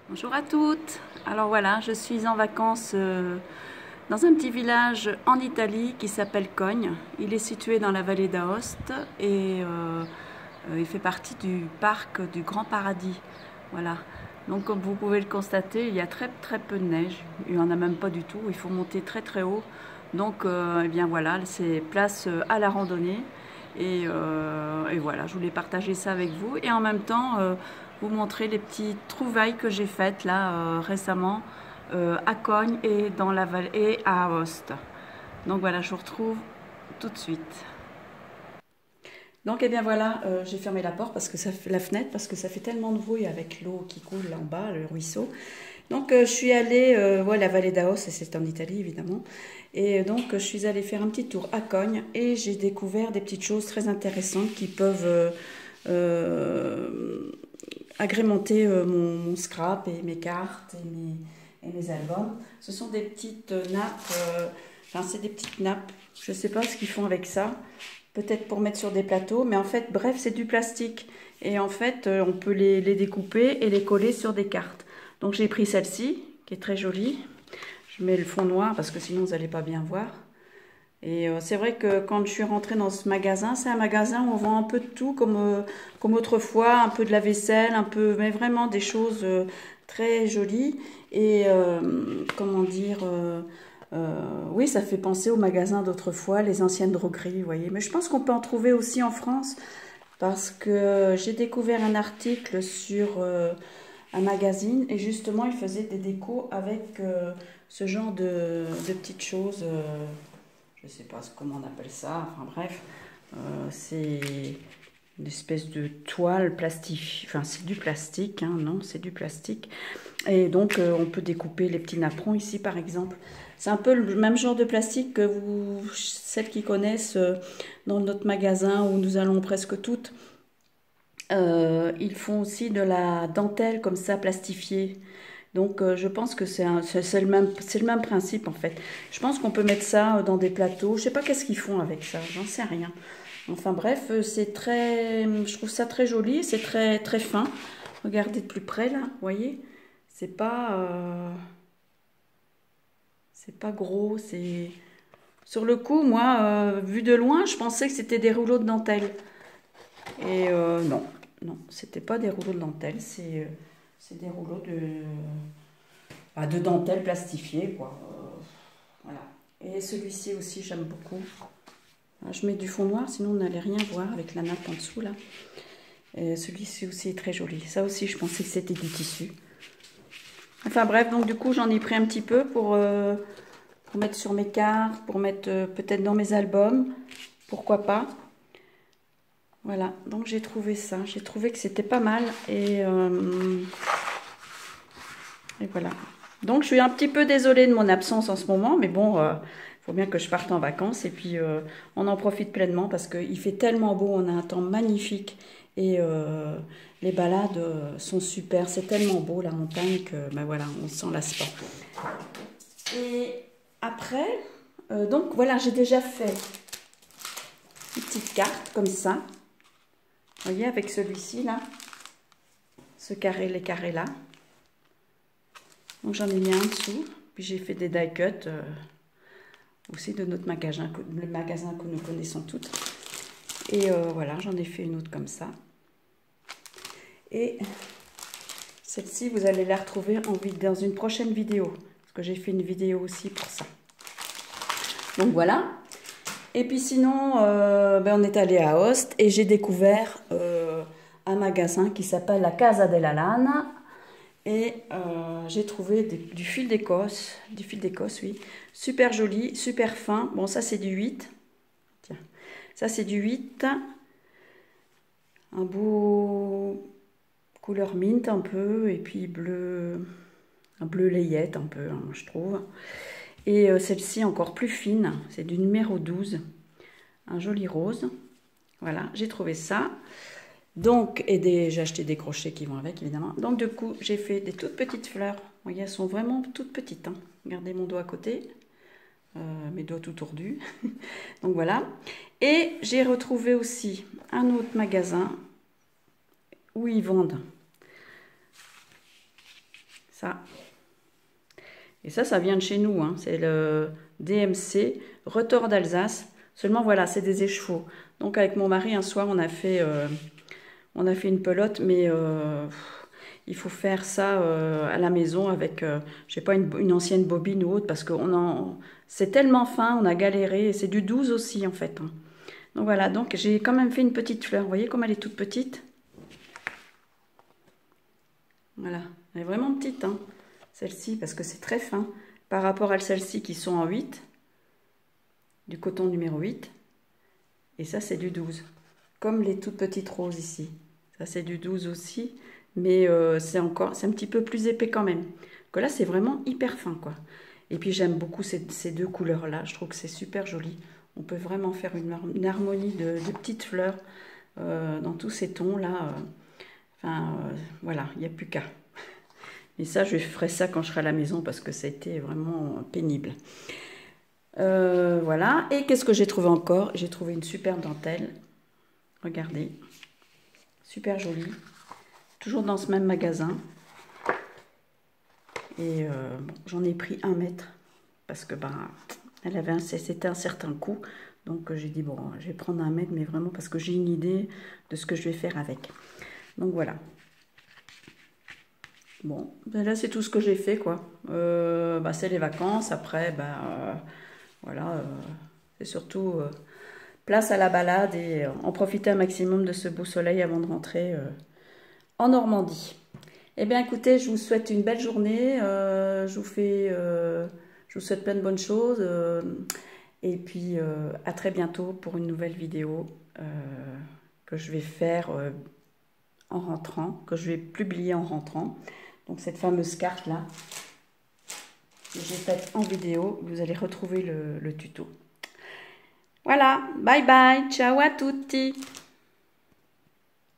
Bonjour à toutes. Alors voilà, je suis en vacances dans un petit village en Italie qui s'appelle Cogne. Il est situé dans la vallée d'Aoste et il fait partie du parc du Grand Paradis. Voilà. Donc comme vous pouvez le constater, il y a très peu de neige. Il n'y en a même pas du tout. Il faut monter très haut. Donc eh bien voilà, c'est place à la randonnée. Et voilà, je voulais partager ça avec vous. Et en même temps, vous montrer les petites trouvailles que j'ai faites là récemment à Cogne et dans la vallée et à Aoste. Donc voilà, je vous retrouve tout de suite. Donc eh bien voilà, j'ai fermé la porte parce que ça fait la fenêtre parce que ça fait tellement de bruit avec l'eau qui coule là en bas, le ruisseau. Donc je suis allée voir la vallée d'Aoste, et c'est en Italie évidemment. Et donc je suis allée faire un petit tour à Cogne et j'ai découvert des petites choses très intéressantes qui peuvent agrémenter mon scrap et mes cartes et mes albums. Ce sont des petites nappes, enfin c'est des petites nappes, je ne sais pas ce qu'ils font avec ça, peut-être pour mettre sur des plateaux, mais en fait bref c'est du plastique et en fait on peut les découper et les coller sur des cartes. Donc j'ai pris celle-ci qui est très jolie, je mets le fond noir parce que sinon vous n'allez pas bien voir. Et c'est vrai que quand je suis rentrée dans ce magasin, c'est un magasin où on vend un peu de tout, comme autrefois, un peu de la vaisselle, un peu, mais vraiment des choses très jolies. Et comment dire, oui, ça fait penser aux magasins d'autrefois, les anciennes drogueries, vous voyez. Mais je pense qu'on peut en trouver aussi en France, parce que j'ai découvert un article sur un magazine, et justement, il faisait des décos avec ce genre de petites choses. Je ne sais pas comment on appelle ça, enfin bref, c'est une espèce de toile plastique, enfin c'est du plastique, hein, non, c'est du plastique. Et donc on peut découper les petits napperons ici par exemple. C'est un peu le même genre de plastique que celles qui connaissent dans notre magasin où nous allons presque toutes. Ils font aussi de la dentelle comme ça plastifiée. Donc je pense que c'est le même principe en fait. Je pense qu'on peut mettre ça dans des plateaux. Je sais pas qu'est-ce qu'ils font avec ça, j'en sais rien. Enfin bref, je trouve ça très joli, c'est très fin. Regardez de plus près là, vous voyez. C'est pas gros, c'est... Sur le coup, moi, vu de loin, je pensais que c'était des rouleaux de dentelle. Et non, c'était pas des rouleaux de dentelle, c'est des rouleaux de dentelle plastifiée, quoi. Voilà. Et celui-ci aussi, j'aime beaucoup. Je mets du fond noir, sinon on n'allait rien voir avec la nappe en dessous, là. Celui-ci aussi est très joli. Ça aussi, je pensais que c'était du tissu. Enfin bref, donc du coup, j'en ai pris un petit peu pour mettre sur mes cartes, pour mettre peut-être dans mes albums. Pourquoi pas. Voilà, donc j'ai trouvé ça. J'ai trouvé que c'était pas mal. Et voilà. Donc je suis un petit peu désolée de mon absence en ce moment, mais bon, faut bien que je parte en vacances et puis on en profite pleinement parce qu'il fait tellement beau, on a un temps magnifique et les balades sont super, c'est tellement beau la montagne que ben voilà, on s'en lasse pas. Et après, donc voilà, j'ai déjà fait une petite carte comme ça, vous voyez, avec celui-ci là, les carrés là. Donc j'en ai mis un dessous, puis j'ai fait des die cuts aussi de notre magasin, le magasin que nous connaissons toutes. Et voilà, j'en ai fait une autre comme ça. Et celle-ci, vous allez la retrouver dans une prochaine vidéo, parce que j'ai fait une vidéo aussi pour ça. Donc voilà. Et puis sinon, on est allé à Aoste et j'ai découvert un magasin qui s'appelle la Casa della Lana. Et j'ai trouvé du fil d'Écosse, oui, super joli, super fin. Bon, ça c'est du 8. Tiens, ça c'est du 8. Un beau couleur mint un peu, et puis bleu, un bleu layette un peu, hein, je trouve. Et celle-ci encore plus fine, c'est du numéro 12. Un joli rose. Voilà, j'ai trouvé ça. Donc, j'ai acheté des crochets qui vont avec, évidemment. Donc, du coup, j'ai fait des toutes petites fleurs. Vous voyez, elles sont vraiment toutes petites. Hein. Regardez mon doigt à côté. Mes doigts tout tordus. Donc, voilà. Et j'ai retrouvé aussi un autre magasin où ils vendent ça. Et ça vient de chez nous, hein. C'est le DMC, retors d'Alsace. Seulement, voilà, c'est des écheveaux. Donc, avec mon mari, un soir, on a fait une pelote, mais il faut faire ça à la maison avec, je sais pas, une ancienne bobine ou autre, parce que c'est tellement fin, on a galéré, et c'est du 12 aussi, en fait. Hein. Donc, voilà, donc j'ai quand même fait une petite fleur. Vous voyez comme elle est toute petite? Voilà, elle est vraiment petite, hein, celle-ci, parce que c'est très fin, par rapport à celles-ci qui sont en 8, du coton numéro 8. Et ça, c'est du 12. Comme les toutes petites roses ici. Ça, c'est du 12 aussi. Mais c'est un petit peu plus épais quand même. Que là, c'est vraiment hyper fin, quoi. Et puis, j'aime beaucoup ces deux couleurs-là. Je trouve que c'est super joli. On peut vraiment faire une harmonie de petites fleurs dans tous ces tons-là. Voilà, il n'y a plus qu'à. Et ça, je ferai ça quand je serai à la maison parce que c'était vraiment pénible. Voilà. Et qu'est-ce que j'ai trouvé encore? J'ai trouvé une super dentelle. Regardez. Super jolie. Toujours dans ce même magasin. Et bon, j'en ai pris 1 mètre. Parce que c'était un certain coût. Donc j'ai dit, bon, je vais prendre 1 mètre, mais vraiment parce que j'ai une idée de ce que je vais faire avec. Donc voilà. Bon, ben là c'est tout ce que j'ai fait, quoi. C'est les vacances. Après, voilà, c'est surtout place à la balade et en profiter un maximum de ce beau soleil avant de rentrer en Normandie. Eh bien, écoutez, je vous souhaite une belle journée. Je vous souhaite plein de bonnes choses. Et puis, à très bientôt pour une nouvelle vidéo que je vais faire en rentrant, que je vais publier en rentrant. Donc, cette fameuse carte-là, que j'ai faite en vidéo, vous allez retrouver le tuto. Voilà, bye bye, ciao à tutti!